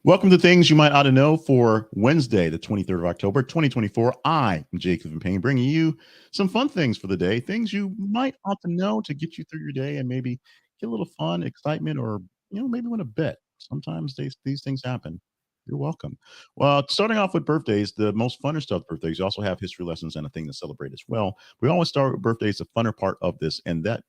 Welcome to Things You Might Ought to Know for Wednesday, the 23rd of October, 2024. I am Jacob and Payne, bringing you some fun things for the day, things you might ought to know to get you through your day and maybe get a little fun, excitement, or maybe win a bet. Sometimes these things happen. You're welcome. Well, starting off with birthdays, the most funner stuff birthdays. You also have history lessons and a thing to celebrate as well. We always start with birthdays, the funner part of this, and that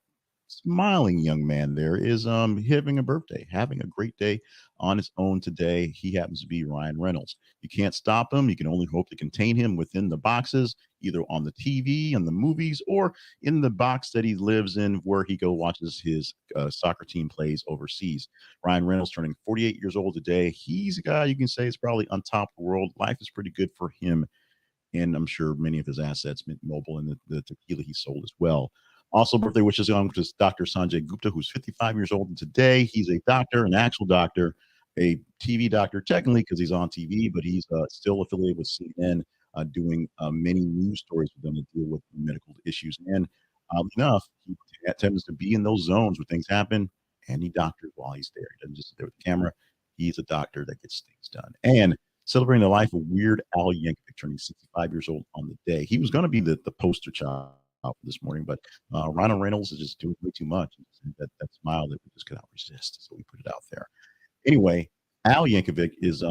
smiling young man there is having a birthday, having a great day on his own today. He happens to be Ryan Reynolds. You can't stop him. You can only hope to contain him within the boxes, either on the TV and the movies or in the box that he lives in where he go watches his soccer team plays overseas. Ryan Reynolds turning 48 years old today. He's a guy you can say is probably on top of the world. Life is pretty good for him, and I'm sure many of his assets, Mint Mobile and the tequila he sold as well. Also, birthday wishes on to Dr. Sanjay Gupta, who's 55 years old today. He's a doctor, an actual doctor, a TV doctor, technically because he's on TV, but he's still affiliated with CNN, doing many news stories with them to deal with medical issues. And oddly enough, he tends to be in those zones where things happen, and he doctors while he's there. He doesn't just sit there with the camera. He's a doctor that gets things done. And celebrating the life of Weird Al Yankovic, turning 65 years old on the day. He was going to be the poster child this morning, but Ryan Reynolds is just doing way too much. That smile that we just could not resist, so we put it out there. Anyway, Al Yankovic is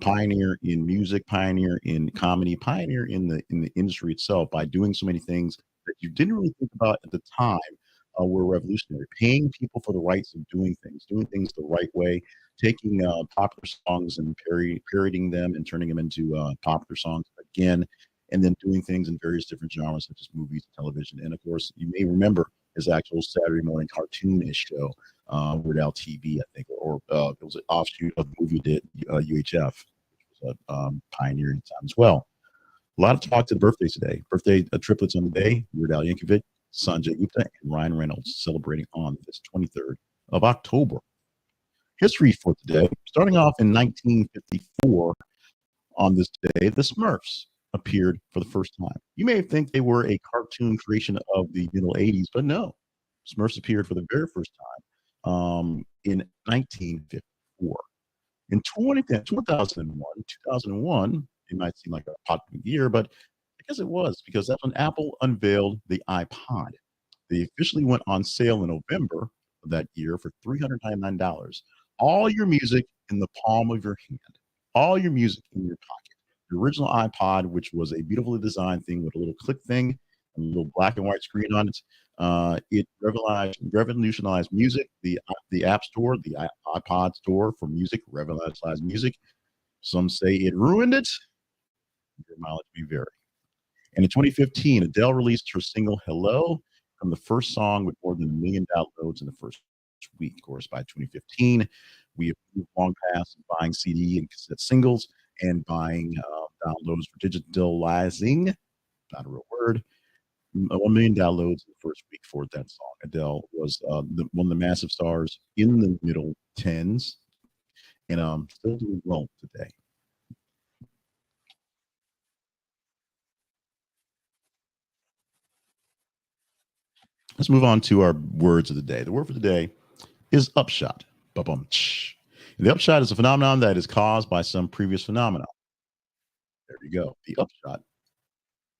pioneer in music, pioneer in comedy, pioneer in the industry itself by doing so many things that you didn't really think about at the time. Were revolutionary, paying people for the rights of doing things the right way, taking popular songs and parodying them and turning them into popular songs again, and then doing things in various different genres such as movies, television, and of course, you may remember his actual Saturday morning cartoonish show, Weird Al TV, I think, or it was an offshoot of the movie did UHF, which was a pioneering time as well. A lot of talk to the birthdays today. Birthday triplets on the day: Weird Al Yankovic, Sanjay Gupta, and Ryan Reynolds, celebrating on this 23rd of October. History for today, starting off in 1954. On this day, the Smurfs appeared for the first time. You may think they were a cartoon creation of the middle 80s, but no. Smurfs appeared for the very first time in 1954. In 2001, it might seem like a popular year, but I guess it was because that's when Apple unveiled the iPod. They officially went on sale in November of that year for $399. All your music in the palm of your hand, all your music in your pocket. The original iPod, which was a beautifully designed thing with a little click thing and a little black and white screen on it, it revolutionized music. The App Store, the iPod Store for music, revolutionized music. Some say it ruined it. Your mileage may vary. And in 2015, Adele released her single "Hello" from the first song with more than 1 million downloads in the first week. Of course, by 2015, we have moved long past buying CD and cassette singles and buying downloads for digitalizing, not a real word. 1 million downloads in the first week for that song. Adele was one of the massive stars in the middle tens, and still doing well today. Let's move on to our words of the day. The word for the day is upshot. Ba-bum, tsh. The upshot is a phenomenon that is caused by some previous phenomenon. There you go. The upshot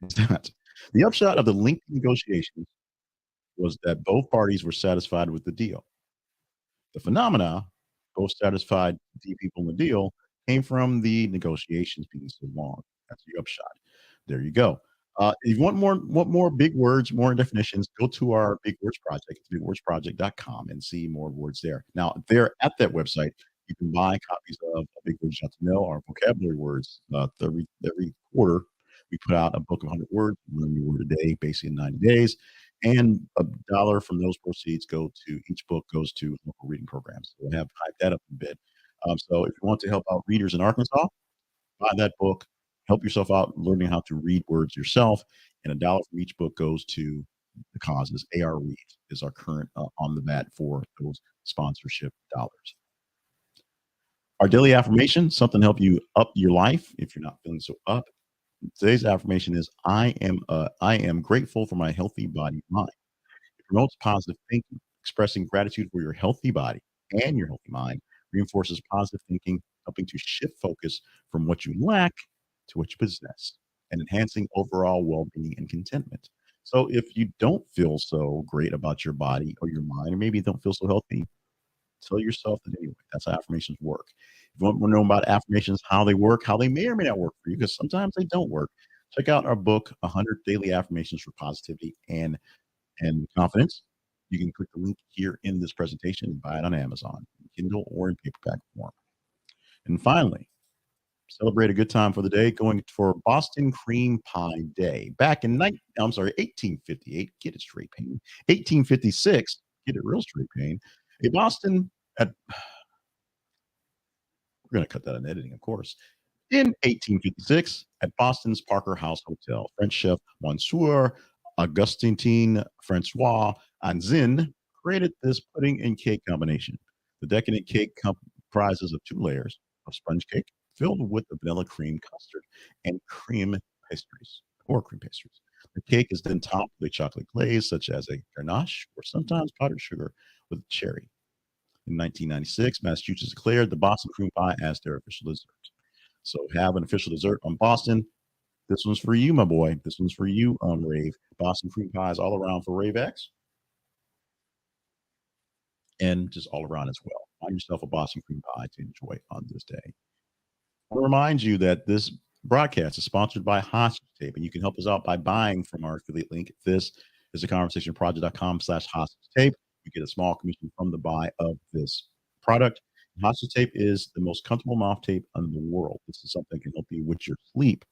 is that. The upshot of the lengthy negotiations was that both parties were satisfied with the deal. The phenomena, both satisfied the people in the deal, came from the negotiations being so long. That's the upshot. There you go. If you want more big words, more definitions, go to our Big Words Project. It's bigwordsproject.com and see more words there. Now, there at that website, you can buy copies of Big Words You Have to Know, our vocabulary words. Every quarter, we put out a book of 100 words, learn a new word a day, basically in 90 days. And $1 from those proceeds each book goes to local reading programs. So we'll have hyped that up a bit. So if you want to help out readers in Arkansas, buy that book, help yourself out learning how to read words yourself, and $1 from each book goes to the causes. AR Read is our current on the bat for those sponsorship dollars. Our daily affirmation, something to help you up your life if you're not feeling so up. Today's affirmation is I am grateful for my healthy body mind. It promotes positive thinking. Expressing gratitude for your healthy body and your healthy mind reinforces positive thinking helping to shift focus from what you lack to what you possess and enhancing overall well being and contentment. So, if you don't feel so great about your body or your mind, or maybe you don't feel so healthy, tell yourself that anyway. That's how affirmations work. If you want to know about affirmations, how they work, how they may or may not work for you, because sometimes they don't work, check out our book, 100 Daily Affirmations for Positivity and Confidence. You can click the link here in this presentation and buy it on Amazon, Kindle or in paperback form. And finally, celebrate a good time for the day going for Boston Cream Pie Day. Back in 1858, get it straight, Payne. 1856, get it real straight, Payne. A Boston at we're going to cut that in editing, of course. In 1856, at Boston's Parker House Hotel, French chef Monsieur Augustine Francois Anezin created this pudding and cake combination. The decadent cake comprises of two layers of sponge cake filled with the vanilla cream custard and cream pastries or cream pastries. The cake is then topped with a chocolate glaze, such as a ganache or sometimes powdered sugar with cherry. In 1996, Massachusetts declared the Boston cream pie as their official dessert. So have an official dessert on Boston. This one's for you, my boy. This one's for you, Rave. Boston cream pies all around for Rave X and just all around as well. Find yourself a Boston cream pie to enjoy on this day. I want to remind you that this broadcast is sponsored by Hostage Tape, and you can help us out by buying from our affiliate link. This is a conversationproject.com/hostage tape. You get a small commission from the buy of this product. Hostage tape is the most comfortable mouth tape in the world. This is something that can help you with your sleep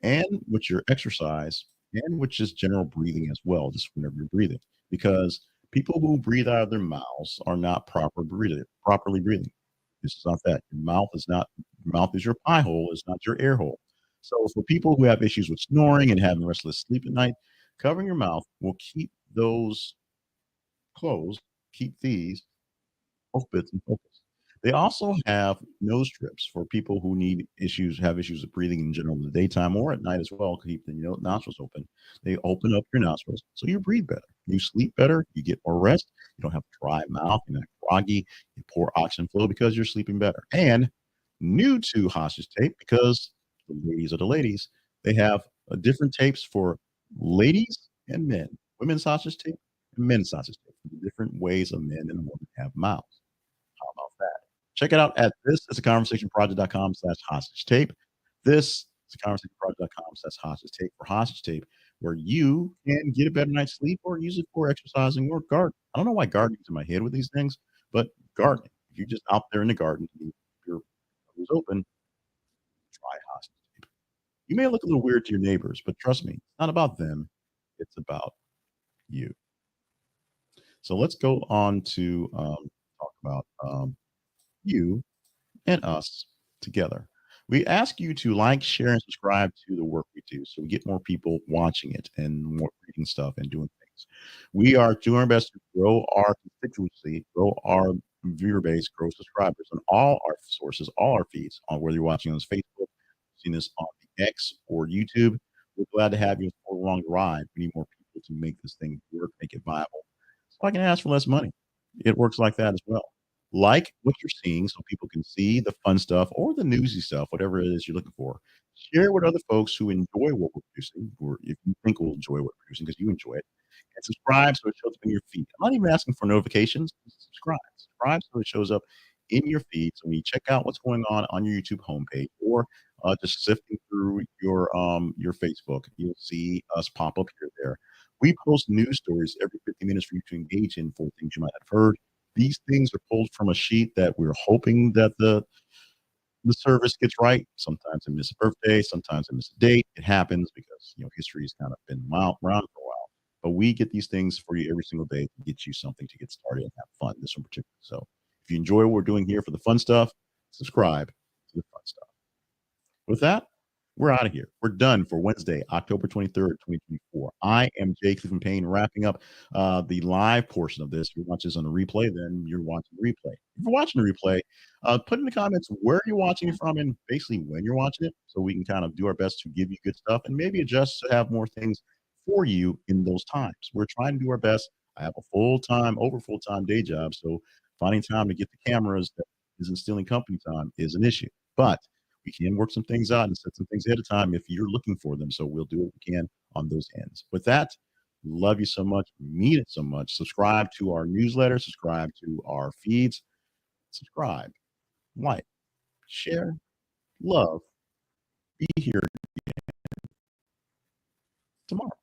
and with your exercise and with just general breathing as well, just whenever you're breathing. Because people who breathe out of their mouths are not properly breathing. This is not that. Your mouth is your pie hole, it's not your air hole. So for people who have issues with snoring and having restless sleep at night, covering your mouth will keep those closed, keep these both bits in focus. They also have nose strips for people who have issues with breathing in general in the daytime or at night as well. Keep the nostrils open. They open up your nostrils so you breathe better. You sleep better. You get more rest. You don't have a dry mouth. You're not groggy. You pour oxygen flow because you're sleeping better. And new to hostage tape, because the ladies are the ladies, they have different tapes for ladies and men. Women's hostage tape and men's hostage tape. The different ways a men and women have mouths. How about that? Check it out at this is a conversationproject.com/hostage tape. This is a conversationproject.com/hostage tape for hostage tape, where you can get a better night's sleep or use it for exercising or gardening. I don't know why gardening's in my head with these things, but gardening. If you're just out there in the garden, and your windows open, try hostage tape. You may look a little weird to your neighbors, but trust me, it's not about them. It's about you. So let's go on to talk about you and us together. We ask you to like, share, and subscribe to the work we do so we get more people watching it and more reading stuff and doing things. We are doing our best to grow our constituency, grow our viewer base, grow subscribers on all our sources, all our feeds, on whether you're watching on Facebook, seeing this on the X or YouTube. We're glad to have you along the ride. We need more people to make this thing work, make it viable. So I can ask for less money. It works like that as well. Like what you're seeing so people can see the fun stuff or the newsy stuff, whatever it is you're looking for. Share with other folks who enjoy what we're producing, or if you think will enjoy what we're producing because you enjoy it. And subscribe so it shows up in your feed. I'm not even asking for notifications. Just subscribe. Subscribe so it shows up in your feed. So when you check out what's going on your YouTube homepage or just sifting through your Facebook, you'll see us pop up here or there. We post news stories every 50 minutes for you to engage in for things you might have heard. These things are pulled from a sheet that we're hoping that the service gets right. Sometimes I miss a birthday, sometimes I miss a date. It happens because history has kind of been around for a while. But we get these things for you every single day to get you something to get started and have fun. This one particular. So if you enjoy what we're doing here for the fun stuff, subscribe to the fun stuff. With that, we're out of here. We're done for Wednesday, October 23rd, 2024. I am Jake Stephen Payne, wrapping up the live portion of this. If you watch this on the replay, then you're watching the replay. If you're watching the replay, put in the comments where you're watching it from and basically when you're watching it so we can kind of do our best to give you good stuff and maybe adjust to have more things for you in those times. We're trying to do our best. I have a full-time day job, so finding time to get the cameras isn't stealing company time is an issue. But we can work some things out and set some things ahead of time if you're looking for them. So we'll do what we can on those ends. With that, love you so much. Mean it so much. Subscribe to our newsletter, subscribe to our feeds, subscribe, like, share, love, be here tomorrow.